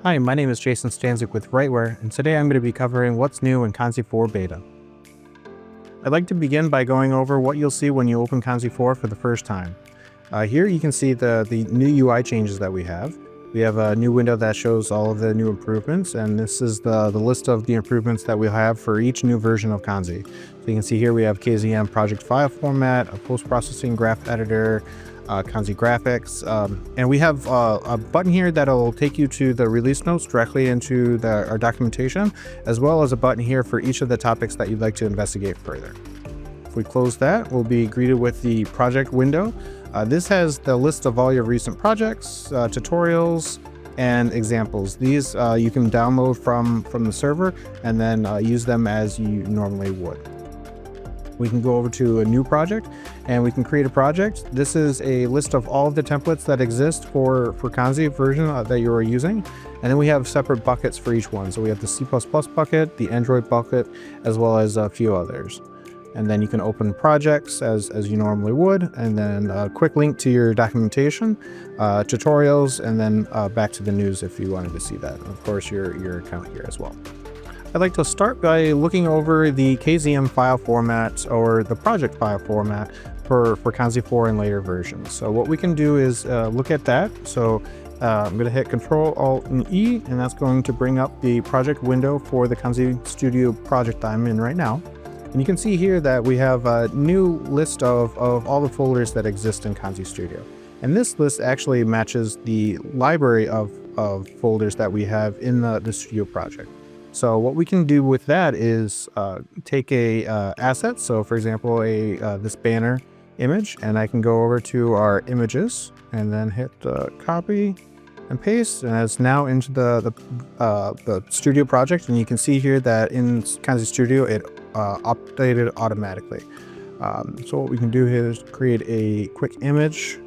Hi, my name is Jason Stanzik with Rightware, and today I'm going to be covering what's new in Kanzi 4 beta. I'd like to begin by going over what you'll see when you open Kanzi 4 for the first time. Here you can see the new UI changes that we have. We have a new window that shows all of the new improvements, and this is the list of the improvements that we'll have for each new version of Kanzi. So you can see here we have KZM project file format, a post-processing graph editor, Kanzi graphics, and we have a button here that'll take you to the release notes directly into our documentation, as well as a button here for each of the topics that you'd like to investigate further. If we close that, we'll be greeted with the project window. This has the list of all your recent projects, tutorials, and examples. These you can download from the server and then use them as you normally would. We can go over to a new project and we can create a project. This is a list of all of the templates that exist for Kanzi version that you are using. And then we have separate buckets for each one. So we have the C++ bucket, the Android bucket, as well as a few others. And then you can open projects as you normally would, and then a quick link to your documentation, tutorials, and then back to the news if you wanted to see that. And of course, your account here as well. I'd like to start by looking over the KZM file format or the project file format for Kanzi 4 and later versions. So what we can do is look at that. So I'm going to hit Control Alt and E, and that's going to bring up the project window for the Kanzi Studio project I'm in right now. And you can see here that we have a new list of all the folders that exist in Kanzi Studio. And this list actually matches the library of folders that we have in the Studio project. So what we can do with that is take a asset. So for example, this banner image, and I can go over to our images and then hit copy and paste, and it's now into the Studio project. And you can see here that in Kanzi Studio, it updated automatically. So what we can do here is create a quick image.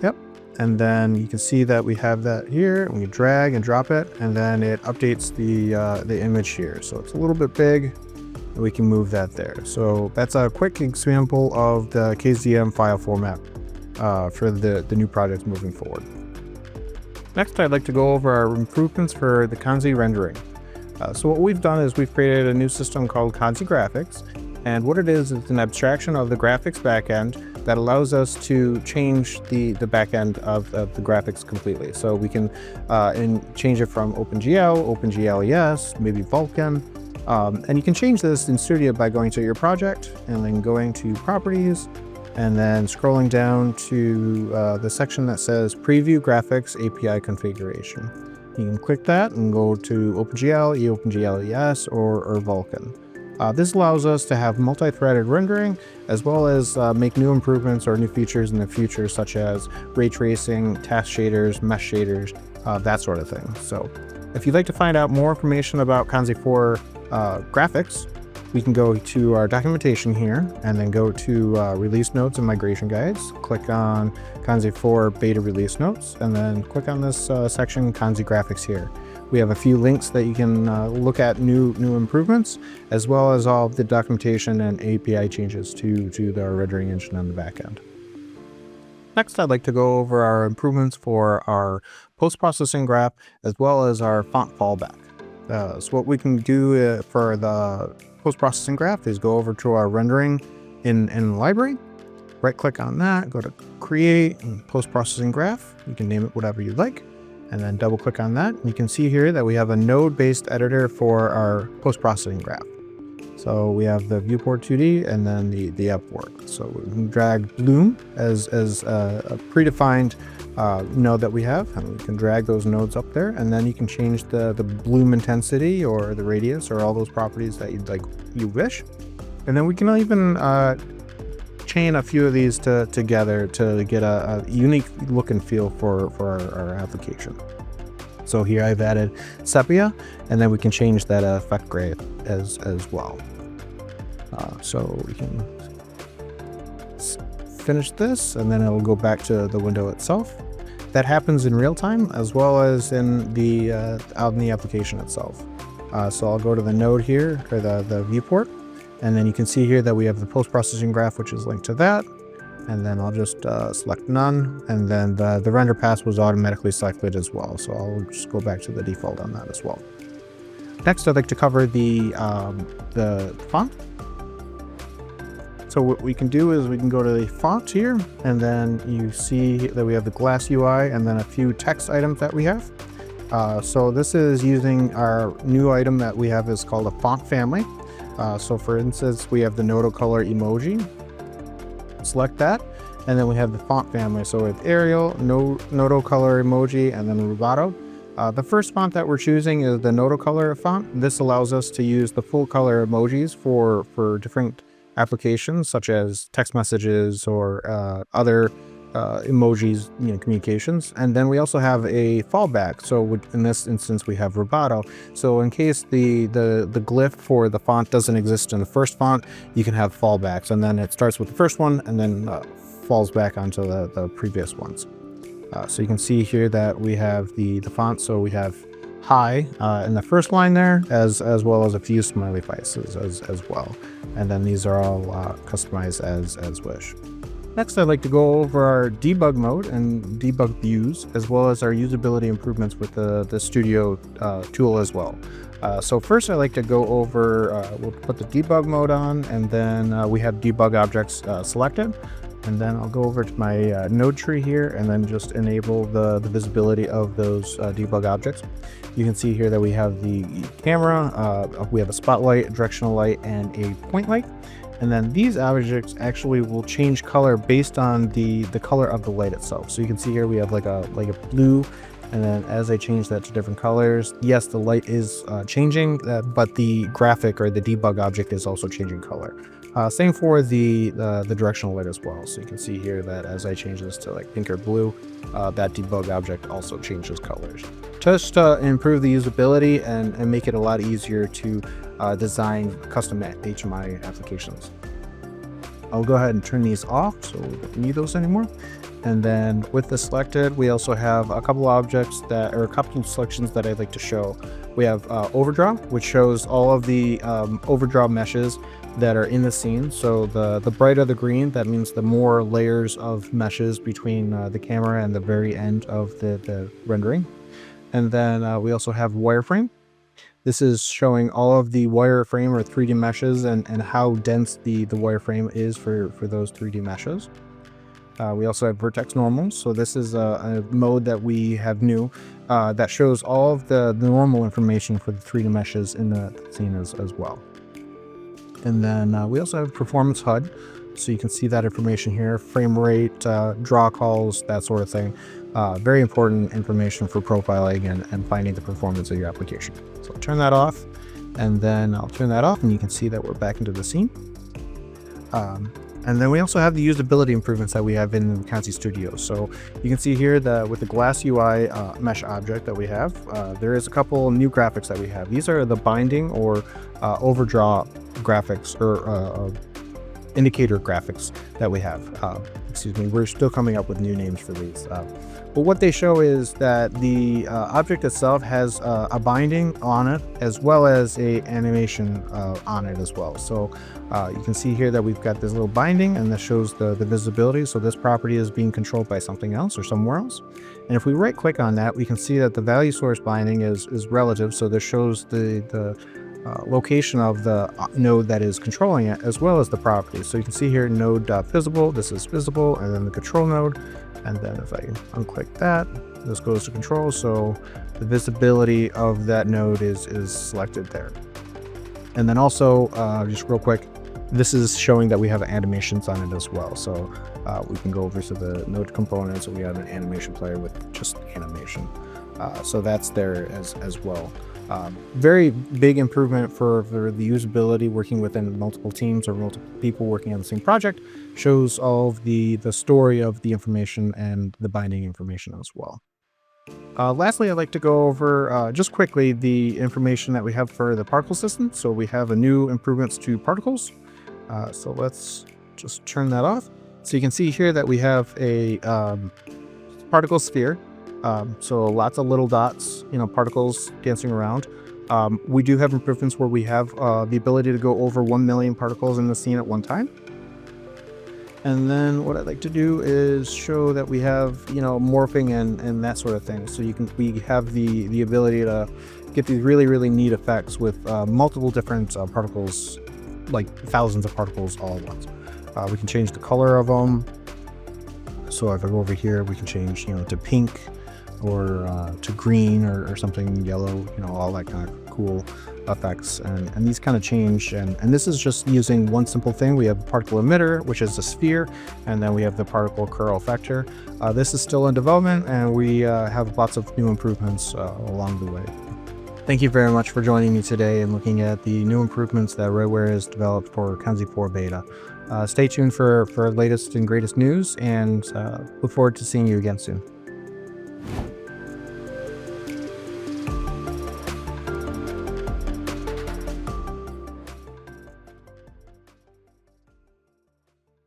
Yep. And then you can see that we have that here, and we drag and drop it, and then it updates the image here. So it's a little bit big, and we can move that there. So that's a quick example of the KZM file format for the new projects moving forward. Next, I'd like to go over our improvements for the Kanzi rendering. So what we've done is we've created a new system called Kanzi Graphics, and what it is an abstraction of the graphics backend that allows us to change the backend of the graphics completely. So we can change it from OpenGL, 𝐸𝐸𝐸𝐸𝐸𝐸, maybe Vulkan, and you can change this in Studio by going to your project and then going to Properties, and then scrolling down to the section that says Preview Graphics API Configuration. You can click that and go to OpenGL, 𝐸𝐸𝐸𝐸𝐸, or Vulkan. This allows us to have multi-threaded rendering, as well as make new improvements or new features in the future, such as ray tracing, task shaders, mesh shaders, that sort of thing. So if you'd like to find out more information about Kanzi 4 graphics, we can go to our documentation here and then go to release notes and migration guides, click on Kanzi 4 beta release notes, and then click on this section Kanzi graphics here. We have a few links that you can look at new improvements, as well as all of the documentation and API changes to the rendering engine on the back end. Next, I'd like to go over our improvements for our post-processing graph, as well as our font fallback. So what we can do for the post-processing graph is go over to our rendering in library, right-click on that, go to Create and Post-Processing Graph. You can name it whatever you'd like, and then double-click on that. You can see here that we have a node-based editor for our post-processing graph. So we have the viewport 2D and then the upward. So we can drag bloom as a predefined node that we have, and we can drag those nodes up there, and then you can change the bloom intensity or the radius or all those properties that you wish. And then we can even chain a few of these together to get a unique look and feel for our application. So here I've added sepia, and then we can change that effect gray as well. So we can finish this, and then it'll go back to the window itself. That happens in real time, as well as in the out in the application itself. So I'll go to the node here, or the viewport, and then you can see here that we have the post-processing graph, which is linked to that. and then I'll just select none, and then the render path was automatically selected as well, so I'll just go back to the default on that as well. Next, I'd like to cover the font. So what we can do is we can go to the font here, and then you see that we have the glass UI and then a few text items that we have. So this is using our new item that we have is called a font family. So for instance, we have the Notocolor emoji. Select that, and then we have the font family. So with Arial, Notocolor emoji, and then Rubato. The first font that we're choosing is the Notocolor font. This allows us to use the full color emojis for different applications such as text messages or other emojis, communications. And then we also have a fallback. So in this instance, we have Rubato. So in case the glyph for the font doesn't exist in the first font, you can have fallbacks, and then it starts with the first one and then falls back onto the previous ones. So you can see here that we have the font. So we have hi in the first line there, as well as a few smiley faces as well. And then these are all customized as wish. Next, I'd like to go over our debug mode and debug views, as well as our usability improvements with the Studio tool as well. So first, I'd like to go over, we'll put the debug mode on, and then we have debug objects selected. And then I'll go over to my node tree here and then just enable the visibility of those debug objects. You can see here that we have the camera, we have a spotlight, a directional light, and a point light. And then these objects actually will change color based on the color of the light itself. So you can see here we have like a blue, and then as I change that to different colors, yes, the light is changing, but the graphic or the debug object is also changing color. Same for the directional light as well. So you can see here that as I change this to like pink or blue, that debug object also changes colors. Just to improve the usability and make it a lot easier to design custom HMI applications. I'll go ahead and turn these off, so we don't need those anymore. And then with this selected, we also have a couple objects or a couple of selections that I'd like to show. We have overdraw, which shows all of the overdraw meshes that are in the scene. So the brighter the green, that means the more layers of meshes between the camera and the very end of the rendering. And then we also have wireframe. This is showing all of the wireframe or 3D meshes and how dense the wireframe is for those 3D meshes. We also have vertex normal. So this is a mode that we have new that shows all of the normal information for the 3D meshes in the scene as well. And then we also have performance HUD. So you can see that information here, frame rate, draw calls, that sort of thing. Very important information for profiling and finding the performance of your application. So I'll turn that off, and then I'll turn that off, and you can see that we're back into the scene. And then we also have the usability improvements that we have in Kanzi Studio. So you can see here that with the glass UI mesh object that we have, there is a couple new graphics that we have. These are the binding or overdraw graphics or indicator graphics that we have. Excuse me, we're still coming up with new names for these. But what they show is that the object itself has a binding on it, as well as a animation on it as well. So you can see here that we've got this little binding, and this shows the visibility. So this property is being controlled by something else or somewhere else. And if we right click on that, we can see that the value source binding is relative. So this shows the location of the node that is controlling it, as well as the properties. So you can see here node.visible, this is visible, and then the control node. And then if I unclick that, this goes to control. So the visibility of that node is selected there. And then also, just real quick, this is showing that we have animations on it as well. So we can go over to the node components, and we have an animation player with just animation. So that's there as well. Very big improvement for the usability working within multiple teams or multiple people working on the same project. Shows all of the story of the information and the binding information as well. Lastly, I'd like to go over just quickly the information that we have for the particle system. So we have a new improvements to particles. So let's just turn that off. So you can see here that we have a particle sphere. So lots of little dots, particles dancing around. We do have improvements where we have the ability to go over 1 million particles in the scene at one time. And then what I'd like to do is show that we have, morphing and that sort of thing. So we have the ability to get these really neat effects with multiple different particles, like thousands of particles all at once. We can change the color of them. So if I go over here, we can change, to pink or to green or something yellow, all that kind of cool effects. And these kind of change. And this is just using one simple thing. We have the particle emitter, which is a sphere, and then we have the particle curl effector. This is still in development, and we have lots of new improvements along the way. Thank you very much for joining me today and looking at the new improvements that RightWare has developed for Kanzi 4 beta. Stay tuned for latest and greatest news, and look forward to seeing you again soon.